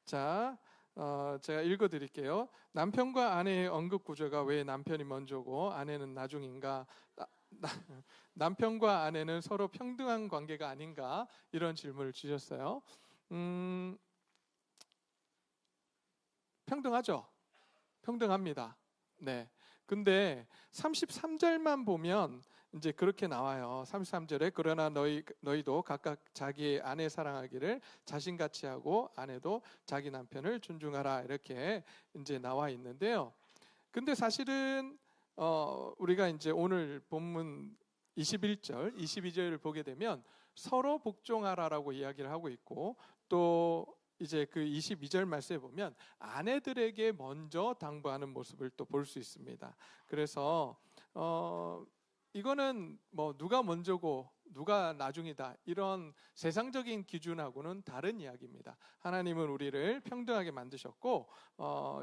자, 제가 읽어드릴게요. 남편과 아내의 언급 구조가 왜 남편이 먼저고 아내는 나중인가? 남편과 아내는 서로 평등한 관계가 아닌가? 이런 질문을 주셨어요. 평등하죠? 평등합니다. 네. 근데 33절만 보면 이제 그렇게 나와요. 33절에 그러나 너희도 각각 자기의 아내 사랑하기를 자신같이 하고 아내도 자기 남편을 존중하라 이렇게 이제 나와 있는데요. 근데 사실은 우리가 이제 오늘 본문 21절, 22절을 보게 되면 서로 복종하라라고 이야기를 하고 있고 또 이제 그 22절 말씀에 보면 아내들에게 먼저 당부하는 모습을 또 볼 수 있습니다. 그래서 이거는 뭐 누가 먼저고 누가 나중이다 이런 세상적인 기준하고는 다른 이야기입니다. 하나님은 우리를 평등하게 만드셨고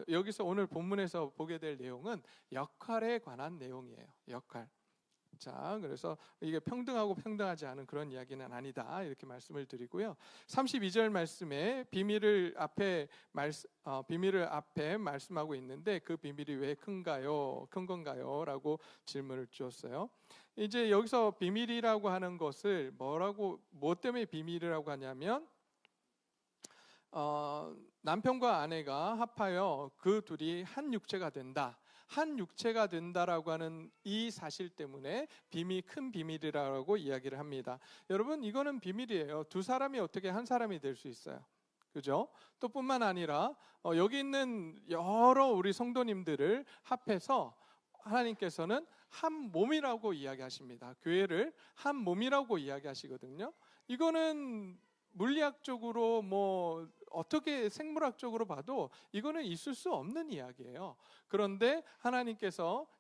여기서 오늘 본문에서 보게 될 내용은 역할에 관한 내용이에요. 역할. 자, 그래서 이게 평등하고 평등하지 않은 그런 이야기는 아니다 이렇게 말씀을 드리고요. 32절 말씀에 비밀을 앞에 말씀하고 있는데 그 비밀이 왜 큰 건가요? 라고 질문을 주었어요. 이제 여기서 비밀이라고 하는 것을 뭐 때문에 비밀이라고 하냐면 남편과 아내가 합하여 그 둘이 한 육체가 된다. 한 육체가 된다라고 하는 이 사실 때문에 큰 비밀이라고 이야기를 합니다. 여러분 이거는 비밀이에요. 두 사람이 어떻게 한 사람이 될 수 있어요? 그죠? 또 뿐만 아니라 여기 있는 여러 우리 성도님들을 합해서 하나님께서는 한 몸이라고 이야기하십니다. 교회를 한 몸이라고 이야기하시거든요. 이거는 물리학적으로 뭐 어떻게 생물학적으로 봐도 이거는 있을 수 없는 이야기예요. 그런데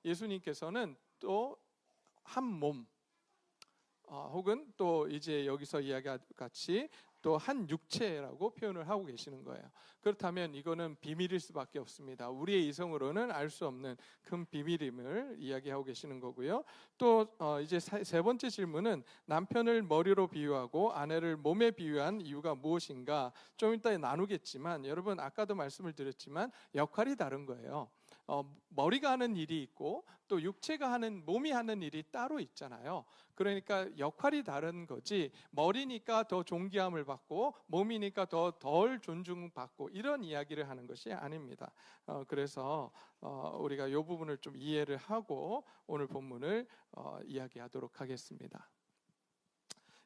예수님께서는 또 한 몸, 혹은 또 이제 여기서 이야기한 같이 또 한 육체라고 표현을 하고 계시는 거예요. 그렇다면 이거는 비밀일 수밖에 없습니다. 우리의 이성으로는 알 수 없는 큰 비밀임을 이야기하고 계시는 거고요. 또 이제 세 번째 질문은 남편을 머리로 비유하고 아내를 몸에 비유한 이유가 무엇인가? 좀 이따 나누겠지만 여러분 아까도 말씀을 드렸지만 역할이 다른 거예요. 머리가 하는 일이 있고 또 몸이 하는 일이 따로 있잖아요. 그러니까 역할이 다른 거지 머리니까 더 존귀함을 받고 몸이니까 덜 존중받고 이런 이야기를 하는 것이 아닙니다. 그래서 우리가 이 부분을 좀 이해를 하고 오늘 본문을 이야기하도록 하겠습니다.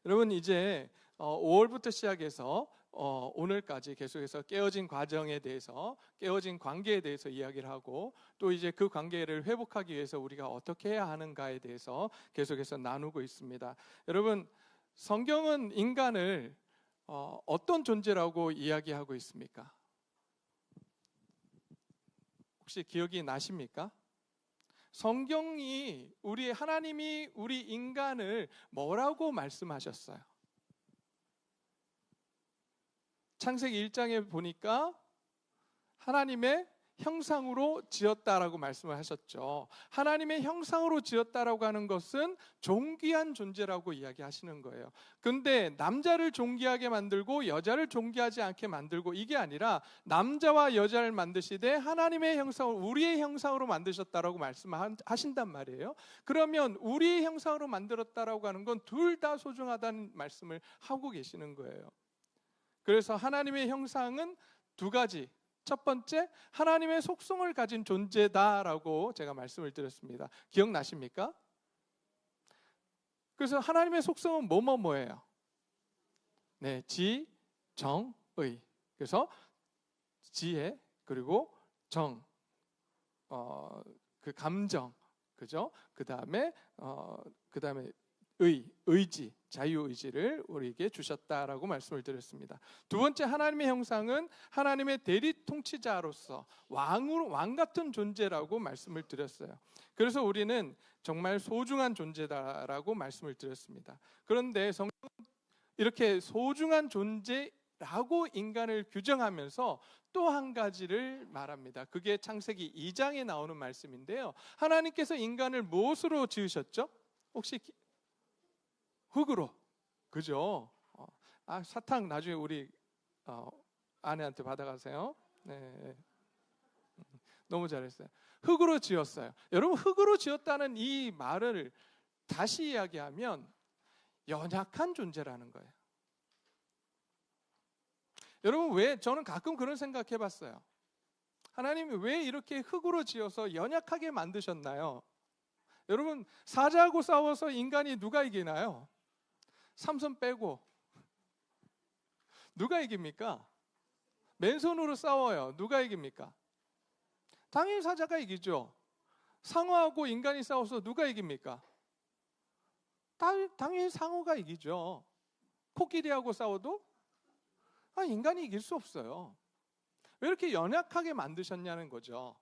여러분 이제 5월부터 시작해서 오늘까지 계속해서 깨어진 과정에 대해서 깨어진 관계에 대해서 이야기를 하고 또 이제 그 관계를 회복하기 위해서 우리가 어떻게 해야 하는가에 대해서 계속해서 나누고 있습니다. 여러분 성경은 인간을 어떤 존재라고 이야기하고 있습니까? 혹시 기억이 나십니까? 성경이 하나님이 우리 인간을 뭐라고 말씀하셨어요? 창세기 1장에 보니까 하나님의 형상으로 지었다라고 말씀을 하셨죠. 하나님의 형상으로 지었다라고 하는 것은 존귀한 존재라고 이야기하시는 거예요. 근데 남자를 존귀하게 만들고 여자를 존귀하지 않게 만들고 이게 아니라 남자와 여자를 만드시되 하나님의 형상으로 우리의 형상으로 만드셨다라고 말씀하신단 말이에요. 그러면 우리의 형상으로 만들었다라고 하는 건 둘 다 소중하다는 말씀을 하고 계시는 거예요. 그래서 하나님의 형상은 두 가지. 첫 번째, 하나님의 속성을 가진 존재다라고 제가 말씀을 드렸습니다. 기억나십니까? 그래서 하나님의 속성은 뭐예요? 네, 지, 정, 의. 그래서 지혜 그리고 정, 그 감정, 그죠? 그 다음에 의지, 자유의지를 우리에게 주셨다라고 말씀을 드렸습니다. 두 번째 하나님의 형상은 하나님의 대리 통치자로서 왕 같은 존재라고 말씀을 드렸어요. 그래서 우리는 정말 소중한 존재다라고 말씀을 드렸습니다. 그런데 성경은 이렇게 소중한 존재라고 인간을 규정하면서 또 한 가지를 말합니다. 그게 창세기 2장에 나오는 말씀인데요. 하나님께서 인간을 무엇으로 지으셨죠? 혹시 흙으로, 그죠? 사탕 나중에 우리 아내한테 받아가세요. 네. 너무 잘했어요. 흙으로 지었어요. 여러분, 흙으로 지었다는 이 말을 다시 이야기하면 연약한 존재라는 거예요. 여러분, 왜 저는 가끔 그런 생각해 봤어요. 하나님이 왜 이렇게 흙으로 지어서 연약하게 만드셨나요? 여러분, 사자하고 싸워서 인간이 누가 이기나요? 삼손 빼고 누가 이깁니까? 맨손으로 싸워요. 누가 이깁니까? 당연히 사자가 이기죠. 상어하고 인간이 싸워서 누가 이깁니까? 당연히 상어가 이기죠. 코끼리하고 싸워도 인간이 이길 수 없어요. 왜 이렇게 연약하게 만드셨냐는 거죠.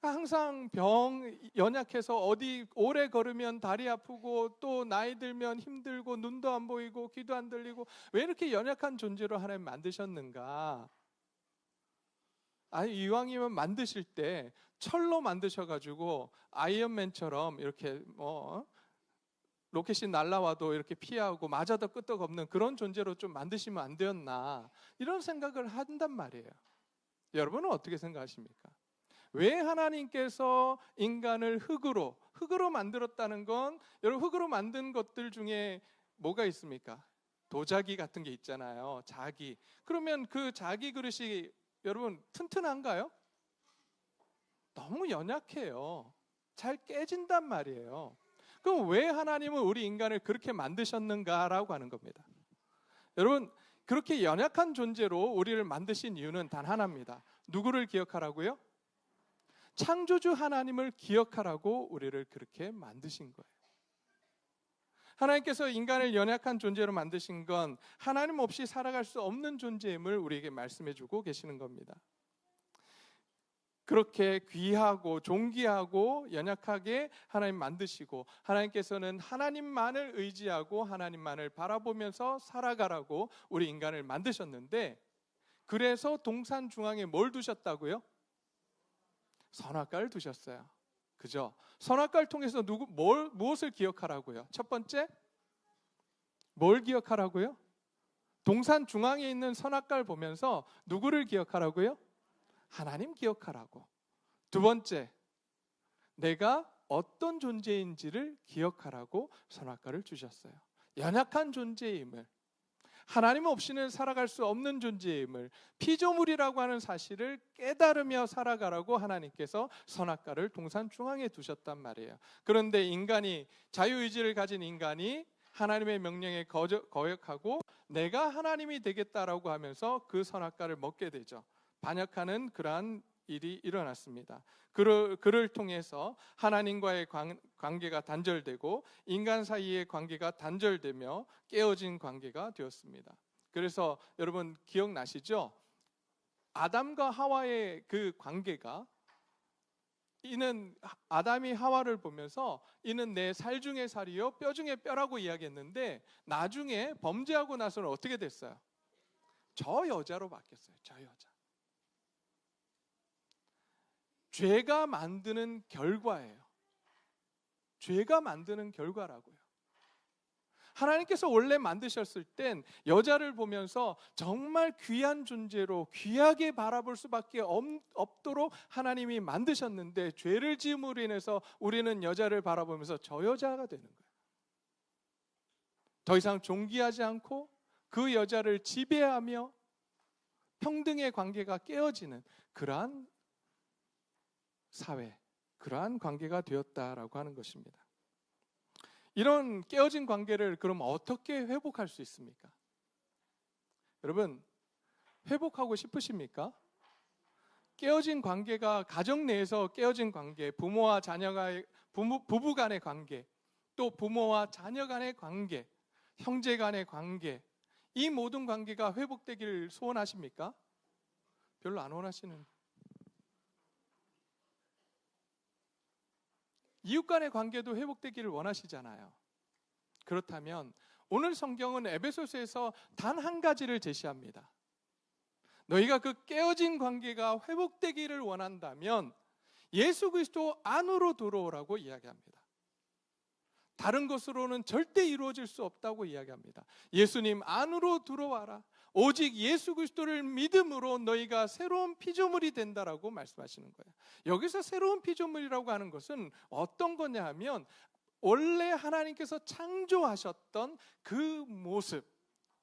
항상 연약해서 어디 오래 걸으면 다리 아프고 또 나이 들면 힘들고 눈도 안 보이고 귀도 안 들리고 왜 이렇게 연약한 존재로 하나님 만드셨는가? 아니, 이왕이면 만드실 때 철로 만드셔가지고 아이언맨처럼 이렇게 로켓이 날라와도 이렇게 피하고 맞아도 끄떡없는 그런 존재로 좀 만드시면 안 되었나, 이런 생각을 한단 말이에요. 여러분은 어떻게 생각하십니까? 왜 하나님께서 인간을 흙으로 만들었다는 건, 여러분, 흙으로 만든 것들 중에 뭐가 있습니까? 도자기 같은 게 있잖아요. 자기. 그러면 그 자기 그릇이 여러분 튼튼한가요? 너무 연약해요. 잘 깨진단 말이에요. 그럼 왜 하나님은 우리 인간을 그렇게 만드셨는가라고 하는 겁니다. 여러분, 그렇게 연약한 존재로 우리를 만드신 이유는 단 하나입니다. 누구를 기억하라고요? 창조주 하나님을 기억하라고 우리를 그렇게 만드신 거예요. 하나님께서 인간을 연약한 존재로 만드신 건 하나님 없이 살아갈 수 없는 존재임을 우리에게 말씀해 주고 계시는 겁니다. 그렇게 귀하고 존귀하고 연약하게 하나님 만드시고, 하나님께서는 하나님만을 의지하고 하나님만을 바라보면서 살아가라고 우리 인간을 만드셨는데, 그래서 동산 중앙에 뭘 두셨다고요? 선악과를 두셨어요. 그죠? 선악과를 통해서 무엇을 기억하라고요? 첫 번째, 뭘 기억하라고요? 동산 중앙에 있는 선악과를 보면서 누구를 기억하라고요? 하나님 기억하라고. 두 번째, 내가 어떤 존재인지를 기억하라고 선악과를 주셨어요. 연약한 존재임을, 하나님 없이는 살아갈 수 없는 존재임을, 피조물이라고 하는 사실을 깨달으며 살아가라고 하나님께서 선악과를 동산 중앙에 두셨단 말이에요. 그런데 자유의지를 가진 인간이 하나님의 명령에 거역하고 내가 하나님이 되겠다라고 하면서 그 선악과를 먹게 되죠. 반역하는 그러한 일이 일어났습니다. 그를 통해서 하나님과의 관계가 단절되고 인간 사이의 관계가 단절되며 깨어진 관계가 되었습니다. 그래서 여러분 기억나시죠? 아담과 하와의 그 관계가, 이는 아담이 하와를 보면서 이는 내 살 중의 살이요 뼈 중의 뼈라고 이야기했는데, 나중에 범죄하고 나서는 어떻게 됐어요? 저 여자로 바뀌었어요. 저 여자. 죄가 만드는 결과예요. 죄가 만드는 결과라고요. 하나님께서 원래 만드셨을 땐 여자를 보면서 정말 귀한 존재로 귀하게 바라볼 수밖에 없도록 하나님이 만드셨는데, 죄를 지음으로 인해서 우리는 여자를 바라보면서 저 여자가 되는 거예요. 더 이상 존귀하지 않고 그 여자를 지배하며 평등의 관계가 깨어지는 그러한 사회, 그러한 관계가 되었다라고 하는 것입니다. 이런 깨어진 관계를 그럼 어떻게 회복할 수 있습니까? 여러분, 회복하고 싶으십니까? 깨어진 관계가, 가정 내에서 깨어진 관계, 부모와 자녀가, 부부 간의 관계, 또 부모와 자녀 간의 관계, 형제 간의 관계, 이 모든 관계가 회복되기를 소원하십니까? 별로 안 원하시는. 이웃 간의 관계도 회복되기를 원하시잖아요. 그렇다면 오늘 성경은 에베소서에서 단 한 가지를 제시합니다. 너희가 그 깨어진 관계가 회복되기를 원한다면 예수 그리스도 안으로 들어오라고 이야기합니다. 다른 것으로는 절대 이루어질 수 없다고 이야기합니다. 예수님 안으로 들어와라. 오직 예수 그리스도를 믿음으로 너희가 새로운 피조물이 된다라고 말씀하시는 거예요. 여기서 새로운 피조물이라고 하는 것은 어떤 거냐 하면 원래 하나님께서 창조하셨던 그 모습,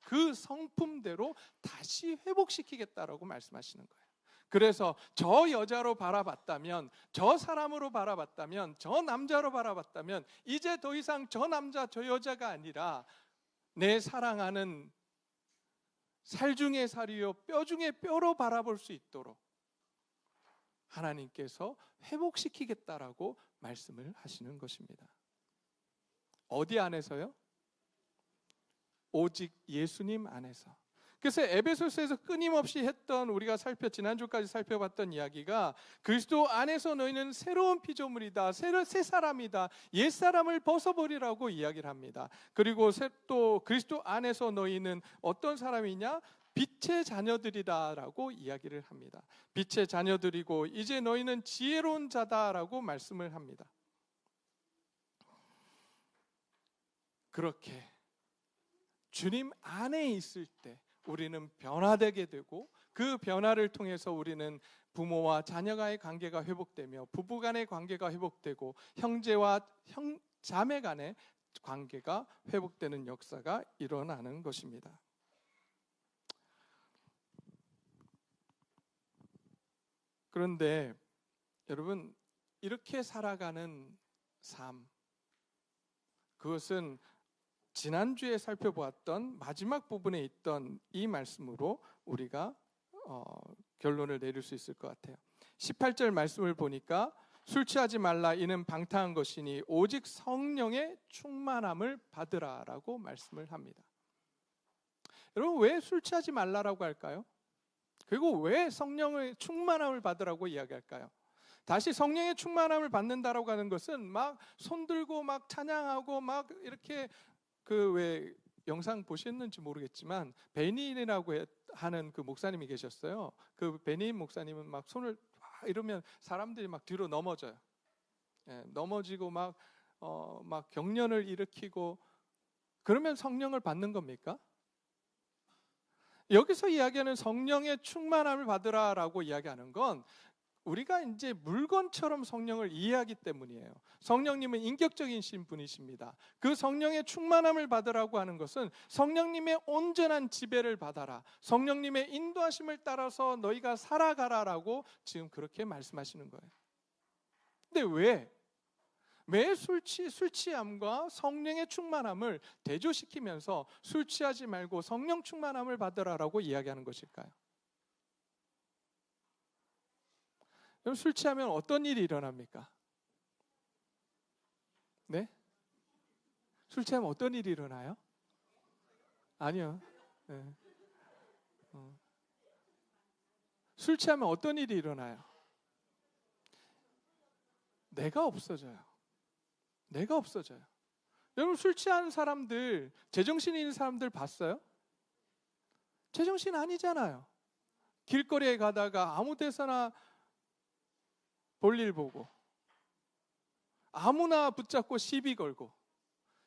그 성품대로 다시 회복시키겠다라고 말씀하시는 거예요. 그래서 저 여자로 바라봤다면, 저 사람으로 바라봤다면, 저 남자로 바라봤다면 이제 더 이상 저 남자 저 여자가 아니라 내 사랑하는 살 중에 살이요 뼈 중에 뼈로 바라볼 수 있도록 하나님께서 회복시키겠다라고 말씀을 하시는 것입니다. 어디 안에서요? 오직 예수님 안에서. 그래서 에베소서에서 끊임없이 했던, 우리가 지난주까지 살펴봤던 이야기가 그리스도 안에서 너희는 새로운 피조물이다, 새 사람이다, 옛사람을 벗어버리라고 이야기를 합니다. 그리고 또 그리스도 안에서 너희는 어떤 사람이냐? 빛의 자녀들이다라고 이야기를 합니다. 빛의 자녀들이고 이제 너희는 지혜로운 자다라고 말씀을 합니다. 그렇게 주님 안에 있을 때 우리는 변화되게 되고, 그 변화를 통해서 우리는 부모와 자녀와의 관계가 회복되며 부부 간의 관계가 회복되고 형제와 자매 간의 관계가 회복되는 역사가 일어나는 것입니다. 그런데 여러분, 이렇게 살아가는 삶, 그것은 지난주에 살펴보았던 마지막 부분에 있던 이 말씀으로 우리가 결론을 내릴 수 있을 것 같아요. 18절 말씀을 보니까 술 취하지 말라, 이는 방탕한 것이니 오직 성령의 충만함을 받으라라고 말씀을 합니다. 여러분, 왜 술 취하지 말라라고 할까요? 그리고 왜 성령의 충만함을 받으라고 이야기할까요? 다시 성령의 충만함을 받는다라고 하는 것은 막 손들고 막 찬양하고 막 이렇게, 그 왜 영상 보셨는지 모르겠지만 베니인이라고 하는 그 목사님이 계셨어요. 그 베니인 목사님은 막 손을 막 이러면 사람들이 막 뒤로 넘어져요. 넘어지고 막 경련을 일으키고, 그러면 성령을 받는 겁니까? 여기서 이야기하는 성령의 충만함을 받으라라고 이야기하는 건 우리가 이제 물건처럼 성령을 이해하기 때문이에요. 성령님은 인격적인 분이십니다. 그 성령의 충만함을 받으라고 하는 것은 성령님의 온전한 지배를 받아라, 성령님의 인도하심을 따라서 너희가 살아가라라고 지금 그렇게 말씀하시는 거예요. 근데 왜 술 취함과 성령의 충만함을 대조시키면서 술 취하지 말고 성령 충만함을 받으라라고 이야기하는 것일까요? 그럼 술 취하면 어떤 일이 일어납니까? 네? 술 취하면 어떤 일이 일어나요? 아니요. 네. 술 취하면 어떤 일이 일어나요? 내가 없어져요. 내가 없어져요. 여러분, 술 취한 사람들, 제정신 있는 사람들 봤어요? 제정신 아니잖아요. 길거리에 가다가 아무 데서나 볼일 보고 아무나 붙잡고 시비 걸고,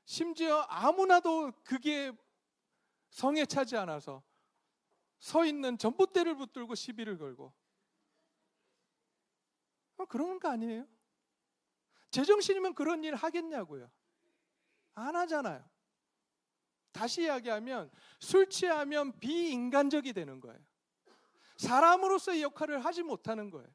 심지어 아무나도 그게 성에 차지 않아서 서 있는 전봇대를 붙들고 시비를 걸고, 그런 거 아니에요? 제정신이면 그런 일 하겠냐고요? 안 하잖아요. 다시 이야기하면 술 취하면 비인간적이 되는 거예요. 사람으로서의 역할을 하지 못하는 거예요.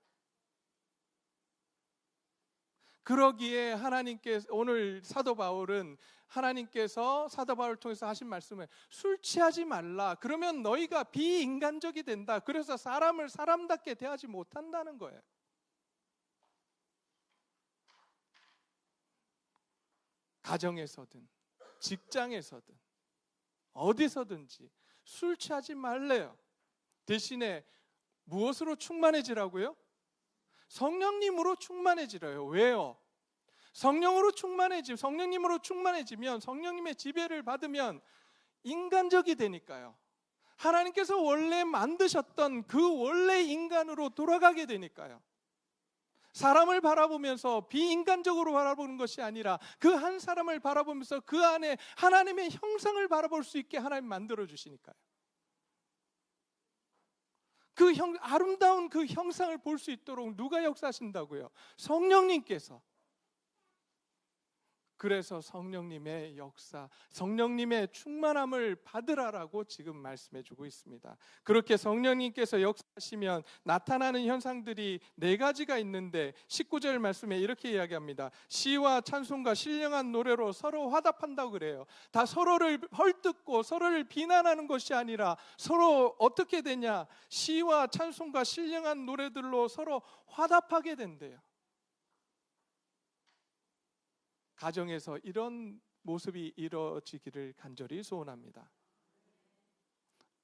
그러기에 하나님께서, 오늘 사도 바울은 하나님께서 사도 바울을 통해서 하신 말씀을 술 취하지 말라, 그러면 너희가 비인간적이 된다, 그래서 사람을 사람답게 대하지 못한다는 거예요. 가정에서든 직장에서든 어디서든지 술 취하지 말래요. 대신에 무엇으로 충만해지라고요? 성령님으로 충만해지래요. 왜요? 성령님으로 충만해지면, 성령님의 지배를 받으면 인간적이 되니까요. 하나님께서 원래 만드셨던 그 원래 인간으로 돌아가게 되니까요. 사람을 바라보면서 비인간적으로 바라보는 것이 아니라 그 한 사람을 바라보면서 그 안에 하나님의 형상을 바라볼 수 있게 하나님 만들어 주시니까요. 아름다운 그 형상을 볼 수 있도록 누가 역사하신다고요? 성령님께서. 그래서 성령님의 역사, 성령님의 충만함을 받으라라고 지금 말씀해 주고 있습니다. 그렇게 성령님께서 역사하시면 나타나는 현상들이 4가지가 있는데 19절 말씀에 이렇게 이야기합니다. 시와 찬송과 신령한 노래로 서로 화답한다고 그래요. 다 서로를 헐뜯고 서로를 비난하는 것이 아니라 서로 어떻게 되냐? 시와 찬송과 신령한 노래들로 서로 화답하게 된대요. 가정에서 이런 모습이 이루어지기를 간절히 소원합니다.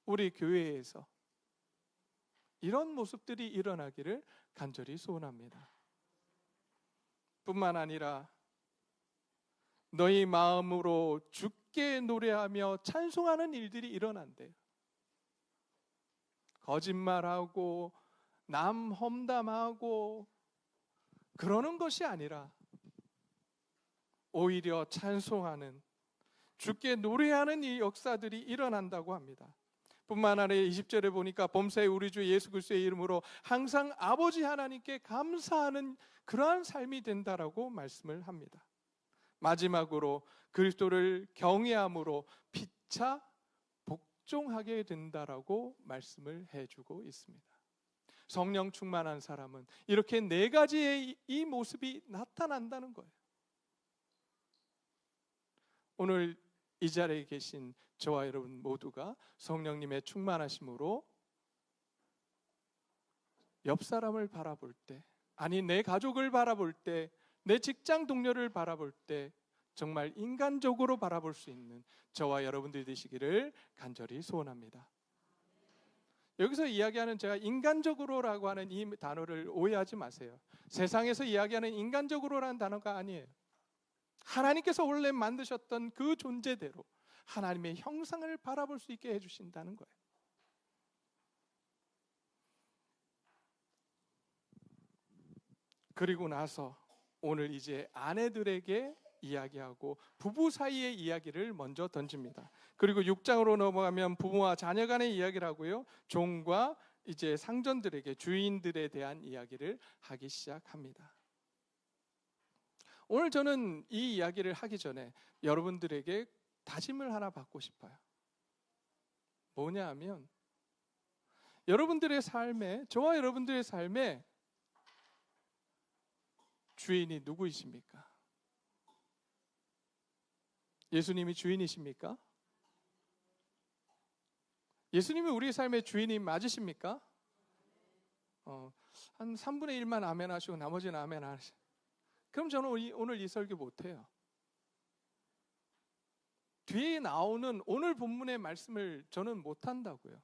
우리 교회에서 이런 모습들이 일어나기를 간절히 소원합니다. 뿐만 아니라 너희 마음으로 주께 노래하며 찬송하는 일들이 일어난대요. 거짓말하고 남 험담하고 그러는 것이 아니라 오히려 찬송하는, 주께 노래하는 이 역사들이 일어난다고 합니다. 뿐만 아니라 20절에 보니까 범사에 우리 주 예수 그리스도의 이름으로 항상 아버지 하나님께 감사하는 그러한 삶이 된다라고 말씀을 합니다. 마지막으로 그리스도를 경외함으로 피차 복종하게 된다라고 말씀을 해주고 있습니다. 성령 충만한 사람은 이렇게 4가지의 이 모습이 나타난다는 거예요. 오늘 이 자리에 계신 저와 여러분 모두가 성령님의 충만하심으로 옆 사람을 바라볼 때, 아니 내 가족을 바라볼 때, 내 직장 동료를 바라볼 때 정말 인간적으로 바라볼 수 있는 저와 여러분들이 되시기를 간절히 소원합니다. 여기서 이야기하는 제가 인간적으로라고 하는 이 단어를 오해하지 마세요. 세상에서 이야기하는 인간적으로라는 단어가 아니에요. 하나님께서 원래 만드셨던 그 존재대로 하나님의 형상을 바라볼 수 있게 해주신다는 거예요. 그리고 나서 오늘 이제 아내들에게 이야기하고 부부 사이의 이야기를 먼저 던집니다. 그리고 6장으로 넘어가면 부모와 자녀 간의 이야기를 하고요, 종과 이제 상전들에게, 주인들에 대한 이야기를 하기 시작합니다. 오늘 저는 이 이야기를 하기 전에 여러분들에게 다짐을 하나 받고 싶어요. 뭐냐 하면 여러분들의 삶에, 저와 여러분들의 삶에 주인이 누구이십니까? 예수님이 주인이십니까? 예수님이 우리의 삶의 주인이 맞으십니까? 한 3분의 1만 아멘 하시고 나머지는 아멘 안 하시고, 그럼 저는 오늘 이 설교 못해요. 뒤에 나오는 오늘 본문의 말씀을 저는 못한다고요.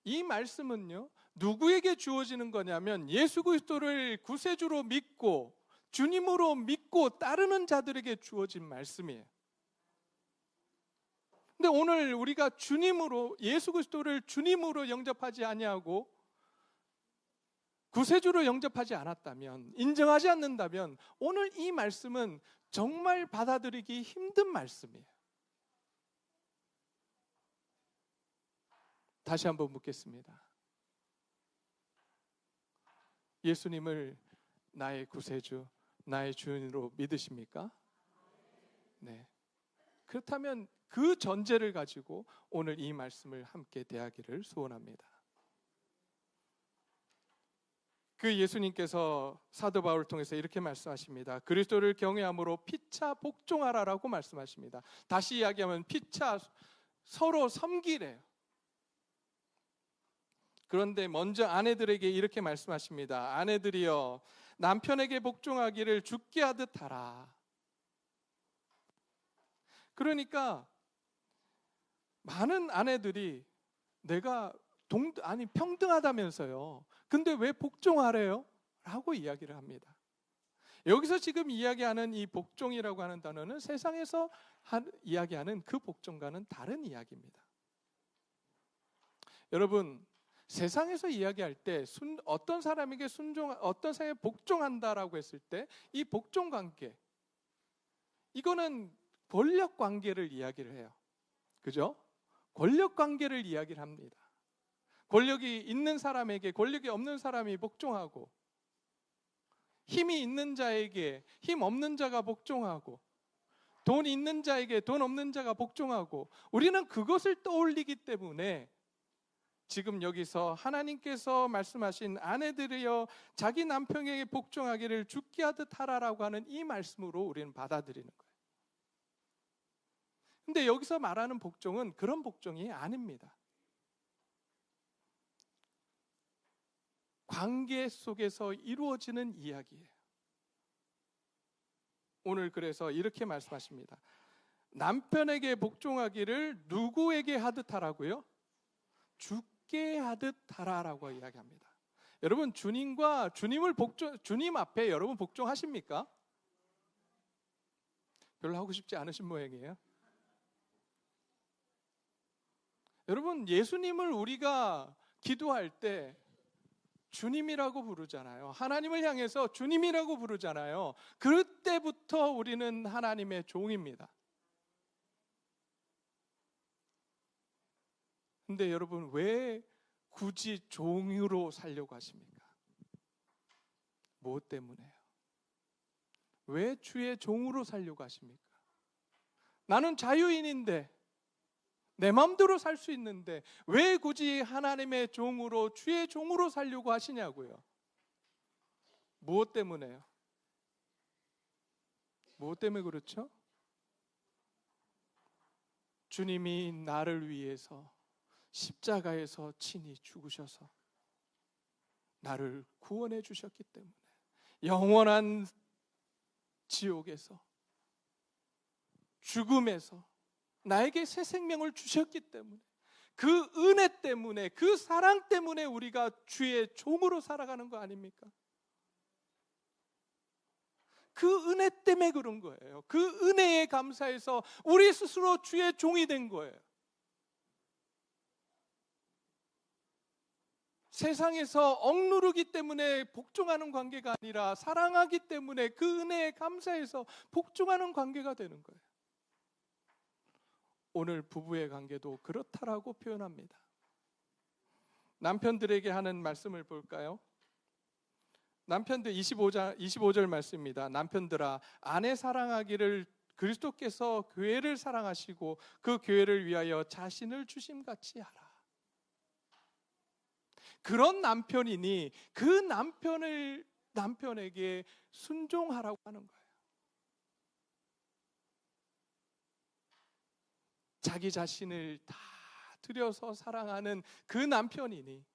이 말씀은요, 누구에게 주어지는 거냐면 예수 그리스도를 구세주로 믿고 주님으로 믿고 따르는 자들에게 주어진 말씀이에요. 근데 오늘 우리가 주님으로, 예수 그리스도를 주님으로 영접하지 아니하고 구세주로 영접하지 않았다면, 인정하지 않는다면 오늘 이 말씀은 정말 받아들이기 힘든 말씀이에요. 다시 한번 묻겠습니다. 예수님을 나의 구세주, 나의 주인으로 믿으십니까? 네. 그렇다면 그 전제를 가지고 오늘 이 말씀을 함께 대하기를 소원합니다. 그 예수님께서 사도 바울을 통해서 이렇게 말씀하십니다. 그리스도를 경외함으로 피차 복종하라라고 말씀하십니다. 다시 이야기하면 피차 서로 섬기래요. 그런데 먼저 아내들에게 이렇게 말씀하십니다. 아내들이여 남편에게 복종하기를 죽게 하듯 하라. 그러니까 많은 아내들이 내가 평등하다면서요, 근데 왜 복종하래요? 라고 이야기를 합니다. 여기서 지금 이야기하는 이 복종이라고 하는 단어는 세상에서 이야기하는 그 복종과는 다른 이야기입니다. 여러분, 세상에서 이야기할 때 어떤 사람에게 어떤 사람에게 복종한다라고 했을 때 이 복종 관계, 이거는 권력 관계를 이야기를 해요. 그죠? 권력 관계를 이야기를 합니다. 권력이 있는 사람에게 권력이 없는 사람이 복종하고, 힘이 있는 자에게 힘 없는 자가 복종하고, 돈 있는 자에게 돈 없는 자가 복종하고, 우리는 그것을 떠올리기 때문에 지금 여기서 하나님께서 말씀하신 아내들이여 자기 남편에게 복종하기를 죽게 하듯 하라라고 하는 이 말씀으로 우리는 받아들이는 거예요. 근데 여기서 말하는 복종은 그런 복종이 아닙니다. 관계 속에서 이루어지는 이야기예요. 오늘 그래서 이렇게 말씀하십니다. 남편에게 복종하기를 누구에게 하듯 하라고요? 죽게 하듯 하라라고 이야기합니다. 여러분, 주님 앞에 여러분 복종하십니까? 별로 하고 싶지 않으신 모양이에요. 여러분, 예수님을 우리가 기도할 때 주님이라고 부르잖아요. 하나님을 향해서 주님이라고 부르잖아요. 그때부터 우리는 하나님의 종입니다. 근데 여러분, 왜 굳이 종으로 살려고 하십니까? 무엇 때문에요? 왜 주의 종으로 살려고 하십니까? 나는 자유인인데, 내 마음대로 살 수 있는데 왜 굳이 하나님의 종으로, 주의 종으로 살려고 하시냐고요. 무엇 때문에요? 무엇 때문에 그렇죠? 주님이 나를 위해서 십자가에서 친히 죽으셔서 나를 구원해 주셨기 때문에, 영원한 지옥에서, 죽음에서 나에게 새 생명을 주셨기 때문에, 그 은혜 때문에, 그 사랑 때문에 우리가 주의 종으로 살아가는 거 아닙니까? 그 은혜 때문에 그런 거예요. 그 은혜에 감사해서 우리 스스로 주의 종이 된 거예요. 세상에서 억누르기 때문에 복종하는 관계가 아니라 사랑하기 때문에 그 은혜에 감사해서 복종하는 관계가 되는 거예요. 오늘 부부의 관계도 그렇다라고 표현합니다. 남편들에게 하는 말씀을 볼까요? 남편들 25절 말씀입니다. 남편들아, 아내 사랑하기를 그리스도께서 교회를 사랑하시고 그 교회를 위하여 자신을 주심같이 하라. 그런 남편이니 그 남편에게 순종하라고 하는 거예요. 자기 자신을 다 들여서 사랑하는 그 남편이니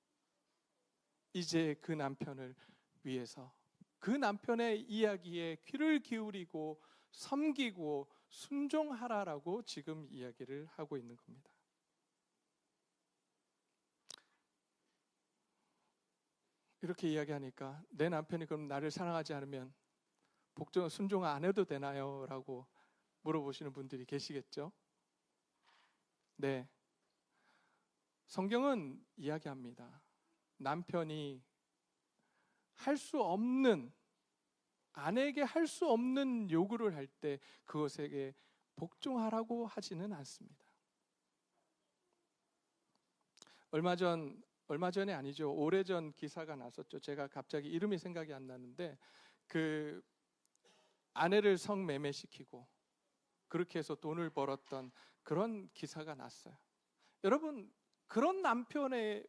이제 그 남편을 위해서 그 남편의 이야기에 귀를 기울이고 섬기고 순종하라라고 지금 이야기를 하고 있는 겁니다. 이렇게 이야기하니까 내 남편이 그럼 나를 사랑하지 않으면 순종 안 해도 되나요? 라고 물어보시는 분들이 계시겠죠? 네, 성경은 이야기합니다. 남편이 아내에게 할 수 없는 요구를 할 때 그것에게 복종하라고 하지는 않습니다. 얼마 전에 아니죠. 오래전 기사가 났었죠. 제가 갑자기 이름이 생각이 안 나는데 그 아내를 성매매시키고 그렇게 해서 돈을 벌었던 그런 기사가 났어요. 여러분, 그런 남편의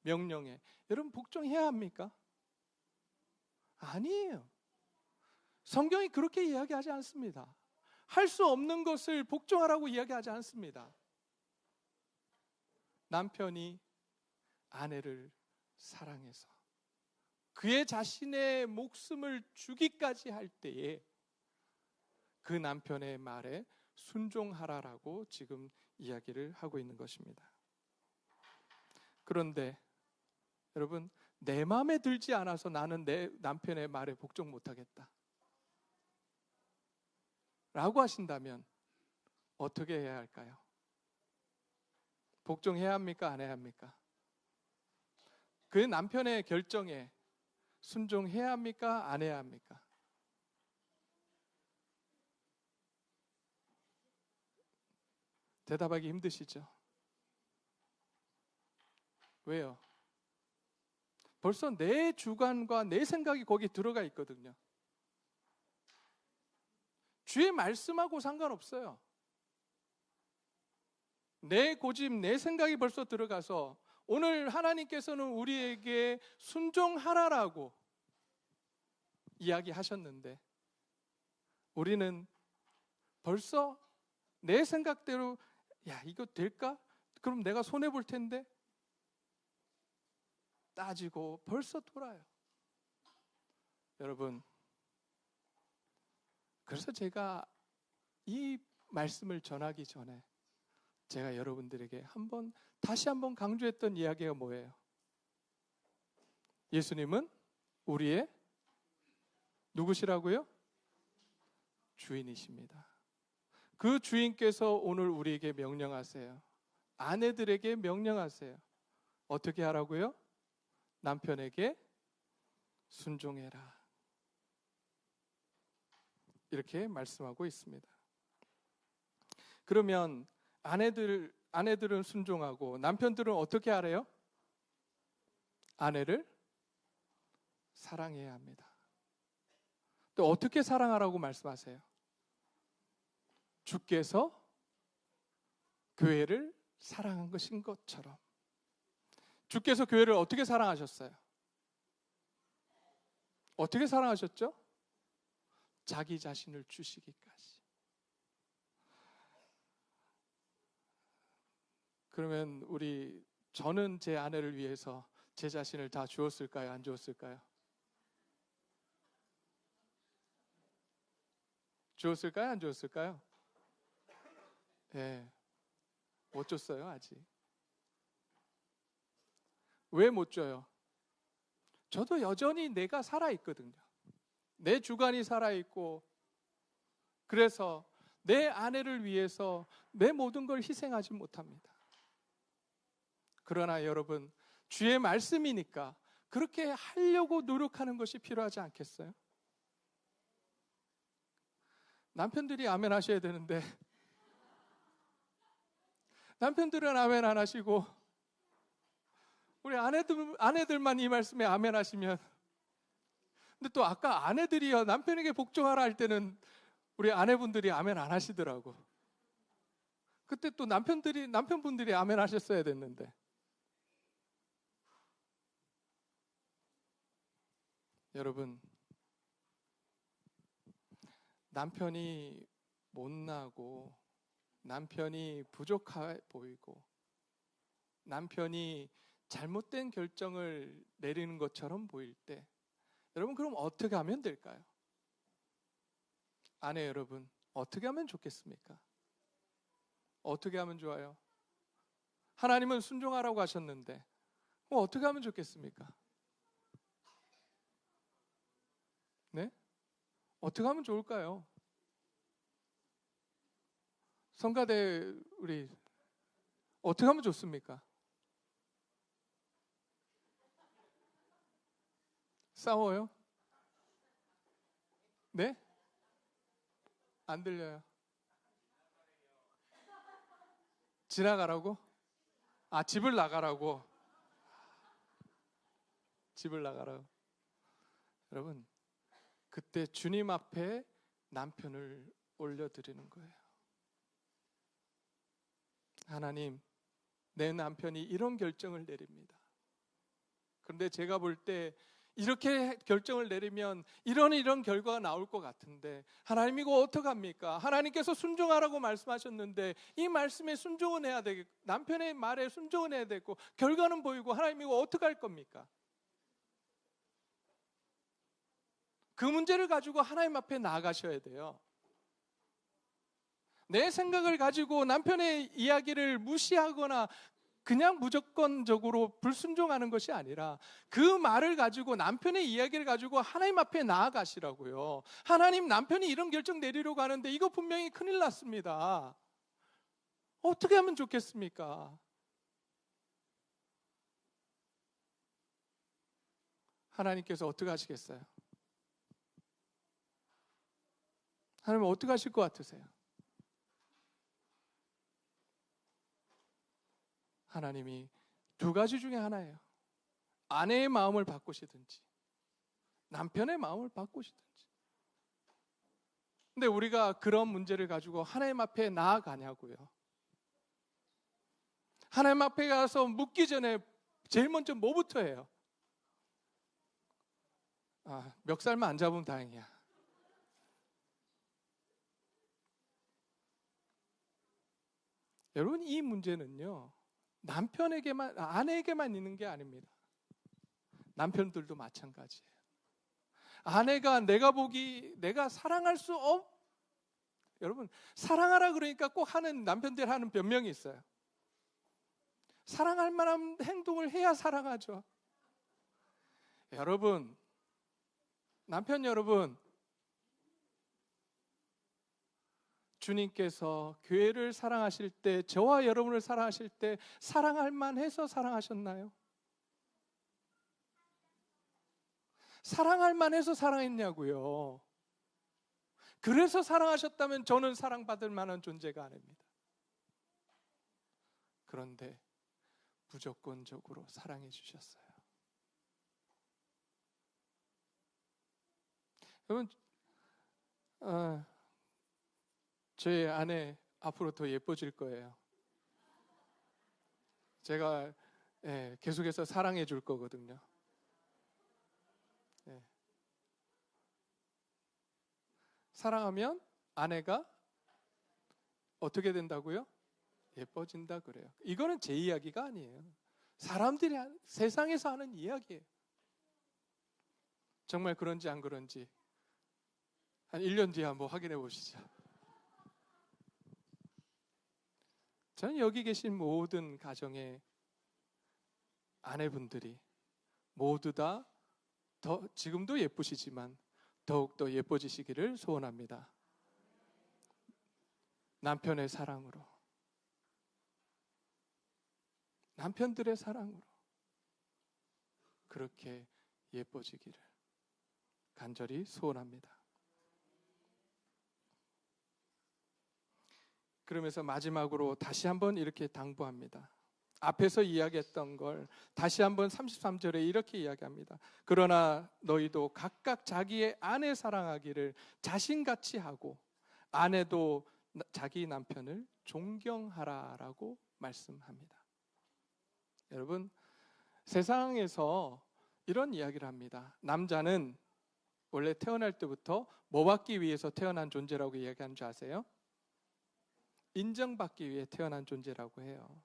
명령에 여러분 복종해야 합니까? 아니에요. 성경이 그렇게 이야기하지 않습니다. 할 수 없는 것을 복종하라고 이야기하지 않습니다. 남편이 아내를 사랑해서 그의 자신의 목숨을 주기까지 할 때에 그 남편의 말에 순종하라라고 지금 이야기를 하고 있는 것입니다. 그런데 여러분, 내 마음에 들지 않아서 나는 내 남편의 말에 복종 못하겠다 라고 하신다면 어떻게 해야 할까요? 복종해야 합니까? 안 해야 합니까? 그 남편의 결정에 순종해야 합니까? 안 해야 합니까? 대답하기 힘드시죠? 왜요? 벌써 내 주관과 내 생각이 거기 들어가 있거든요. 주의 말씀하고 상관없어요. 내 고집, 내 생각이 벌써 들어가서 오늘 하나님께서는 우리에게 순종하라라고 이야기하셨는데 우리는 벌써 내 생각대로 야, 이거 될까? 그럼 내가 손해볼 텐데 따지고 벌써 돌아요. 여러분, 그래서 제가 이 말씀을 전하기 전에 제가 여러분들에게 다시 한번 강조했던 이야기가 뭐예요? 예수님은 우리의 누구시라고요? 주인이십니다. 그 주인께서 오늘 우리에게 명령하세요. 아내들에게 명령하세요. 어떻게 하라고요? 남편에게 순종해라. 이렇게 말씀하고 있습니다. 그러면 아내들은 순종하고 남편들은 어떻게 하래요? 아내를 사랑해야 합니다. 또 어떻게 사랑하라고 말씀하세요? 주께서 교회를 사랑한 것인 것처럼. 주께서 교회를 어떻게 사랑하셨어요? 어떻게 사랑하셨죠? 자기 자신을 주시기까지. 그러면 저는 제 아내를 위해서 제 자신을 다 주었을까요? 안 주었을까요? 주었을까요? 안 주었을까요? 네, 못 줬어요 아직. 왜 못 줘요? 저도 여전히 내가 살아있거든요. 내 주관이 살아있고 그래서 내 아내를 위해서 내 모든 걸 희생하지 못합니다. 그러나 여러분, 주의 말씀이니까 그렇게 하려고 노력하는 것이 필요하지 않겠어요? 남편들이 아멘 하셔야 되는데 남편들은 아멘 안 하시고 우리 아내들만 이 말씀에 아멘 하시면, 근데 또 아까 아내들이요 남편에게 복종하라 할 때는 우리 아내분들이 아멘 안 하시더라고. 그때 또 남편분들이 아멘 하셨어야 됐는데. 여러분, 남편이 못나고 남편이 부족해 보이고 남편이 잘못된 결정을 내리는 것처럼 보일 때 여러분, 그럼 어떻게 하면 될까요? 아내 여러분, 어떻게 하면 좋겠습니까? 어떻게 하면 좋아요? 하나님은 순종하라고 하셨는데 그럼 어떻게 하면 좋겠습니까? 네? 어떻게 하면 좋을까요? 성가대 우리 어떻게 하면 좋습니까? 싸워요? 네? 안 들려요. 지나가라고? 아, 집을 나가라고? 집을 나가라고. 여러분, 그때 주님 앞에 남편을 올려드리는 거예요. 하나님, 내 남편이 이런 결정을 내립니다. 그런데 제가 볼 때 이렇게 결정을 내리면 이런 결과가 나올 것 같은데 하나님 이거 어떡합니까? 하나님께서 순종하라고 말씀하셨는데 이 말씀에 순종은 해야 되겠고 남편의 말에 순종은 해야 되고 결과는 보이고 하나님 이거 어떡할 겁니까? 그 문제를 가지고 하나님 앞에 나아가셔야 돼요. 내 생각을 가지고 남편의 이야기를 무시하거나 그냥 무조건적으로 불순종하는 것이 아니라 그 말을 가지고 남편의 이야기를 가지고 하나님 앞에 나아가시라고요. 하나님, 남편이 이런 결정 내리려고 하는데 이거 분명히 큰일 났습니다. 어떻게 하면 좋겠습니까? 하나님께서 어떻게 하시겠어요? 하나님은 어떻게 하실 것 같으세요? 하나님이 두 가지 중에 하나예요. 아내의 마음을 바꾸시든지 남편의 마음을 바꾸시든지. 근데 우리가 그런 문제를 가지고 하나님 앞에 나아가냐고요. 하나님 앞에 가서 묻기 전에 제일 먼저 뭐부터 해요? 멱살만 안 잡으면 다행이야. 여러분, 이 문제는요, 아내에게만 있는 게 아닙니다. 남편들도 마찬가지예요. 아내가 내가 사랑할 수 여러분, 사랑하라 그러니까 꼭 하는 남편들 하는 변명이 있어요. 사랑할 만한 행동을 해야 사랑하죠. 여러분, 남편 여러분, 주님께서 교회를 사랑하실 때, 저와 여러분을 사랑하실 때 사랑할 만해서 사랑하셨나요? 사랑할 만해서 사랑했냐고요. 그래서 사랑하셨다면 저는 사랑받을 만한 존재가 아닙니다. 그런데 무조건적으로 사랑해 주셨어요. 여러분, 저희 아내 앞으로 더 예뻐질 거예요. 제가 계속해서 사랑해 줄 거거든요. 사랑하면 아내가 어떻게 된다고요? 예뻐진다 그래요. 이거는 제 이야기가 아니에요. 사람들이 세상에서 하는 이야기예요. 정말 그런지 안 그런지 한 1년 뒤에 한번 확인해 보시죠. 저는 여기 계신 모든 가정의 아내분들이 모두 다 지금도 예쁘시지만 더욱더 예뻐지시기를 소원합니다. 남편의 사랑으로, 남편들의 사랑으로 그렇게 예뻐지기를 간절히 소원합니다. 그러면서 마지막으로 다시 한번 이렇게 당부합니다. 앞에서 이야기했던 걸 다시 한번 33절에 이렇게 이야기합니다. 그러나 너희도 각각 자기의 아내 사랑하기를 자신같이 하고 아내도 자기 남편을 존경하라라고 말씀합니다. 여러분, 세상에서 이런 이야기를 합니다. 남자는 원래 태어날 때부터 뭐 받기 위해서 태어난 존재라고 이야기하는 줄 아세요? 인정받기 위해 태어난 존재라고 해요.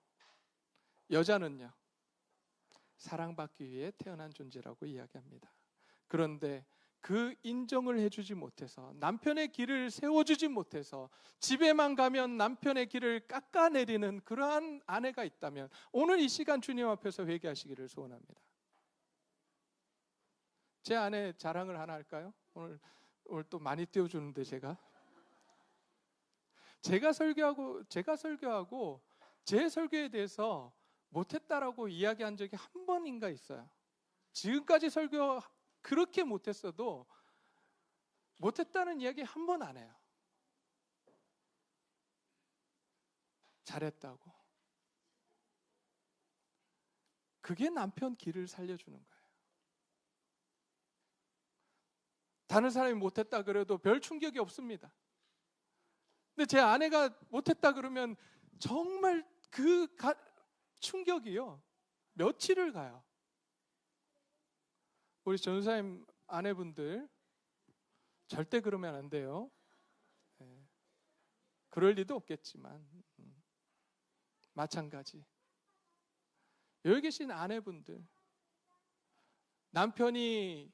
여자는요, 사랑받기 위해 태어난 존재라고 이야기합니다. 그런데 그 인정을 해주지 못해서, 남편의 길을 세워주지 못해서 집에만 가면 남편의 길을 깎아내리는 그러한 아내가 있다면 오늘 이 시간 주님 앞에서 회개하시기를 소원합니다. 제 아내 자랑을 하나 할까요? 오늘 또 많이 띄워주는데 제가 설교하고 제 설교에 대해서 못했다라고 이야기한 적이 한 번인가 있어요. 지금까지 설교 그렇게 못했어도 못했다는 이야기 한 번 안 해요. 잘했다고. 그게 남편 길을 살려주는 거예요. 다른 사람이 못했다 그래도 별 충격이 없습니다. 근데 제 아내가 못했다 그러면 정말 충격이요, 며칠을 가요. 우리 전사님 아내분들 절대 그러면 안 돼요. 그럴 리도 없겠지만 마찬가지. 여기 계신 아내분들, 남편이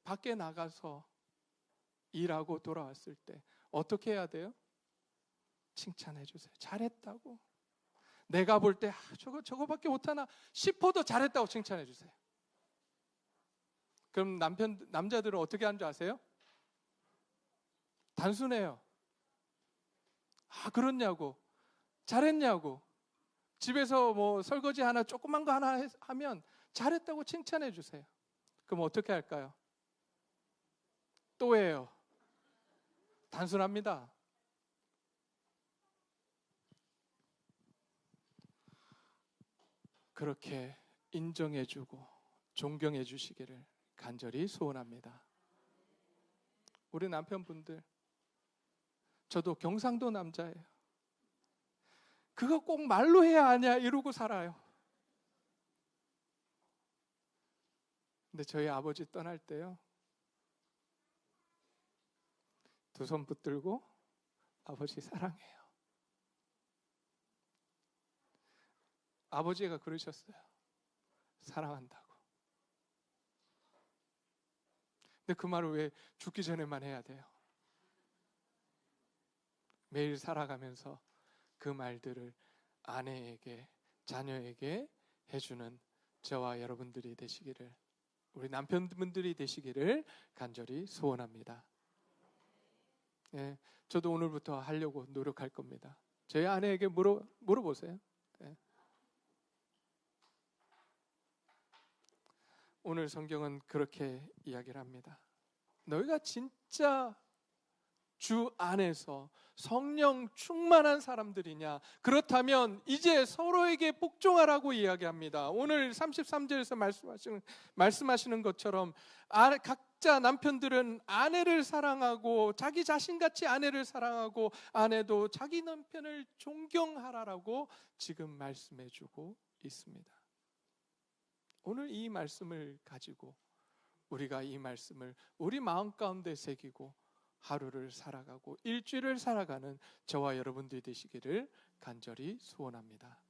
밖에 나가서 일하고 돌아왔을 때 어떻게 해야 돼요? 칭찬해 주세요. 잘했다고. 내가 볼 때 저거밖에 못하나 싶어도 잘했다고 칭찬해 주세요. 그럼 남자들은 어떻게 하는 줄 아세요? 단순해요. 그렇냐고, 잘했냐고. 집에서 뭐 설거지 하나 조그만 거 하나 하면 잘했다고 칭찬해 주세요. 그럼 어떻게 할까요? 또 해요. 단순합니다. 그렇게 인정해주고 존경해 주시기를 간절히 소원합니다. 우리 남편분들, 저도 경상도 남자예요. 그거 꼭 말로 해야 하냐 이러고 살아요. 근데 저희 아버지 떠날 때요, 두 손 붙들고 아버지 사랑해요. 아버지가 그러셨어요. 사랑한다고. 근데 그 말을 왜 죽기 전에만 해야 돼요? 매일 살아가면서 그 말들을 아내에게, 자녀에게 해주는 저와 여러분들이 되시기를, 우리 남편분들이 되시기를 간절히 소원합니다. 예, 저도 오늘부터 하려고 노력할 겁니다. 저희 아내에게 물어보세요. 예. 오늘 성경은 그렇게 이야기를 합니다. 너희가 진짜 주 안에서 성령 충만한 사람들이냐? 그렇다면 이제 서로에게 복종하라고 이야기합니다. 오늘 33절에서 말씀하시는 것처럼 각자 남편들은 아내를 사랑하고 자기 자신같이 아내를 사랑하고 아내도 자기 남편을 존경하라라고 지금 말씀해주고 있습니다. 오늘 이 말씀을 가지고 우리가 이 말씀을 우리 마음 가운데 새기고 하루를 살아가고 일주일을 살아가는 저와 여러분들이 되시기를 간절히 소원합니다.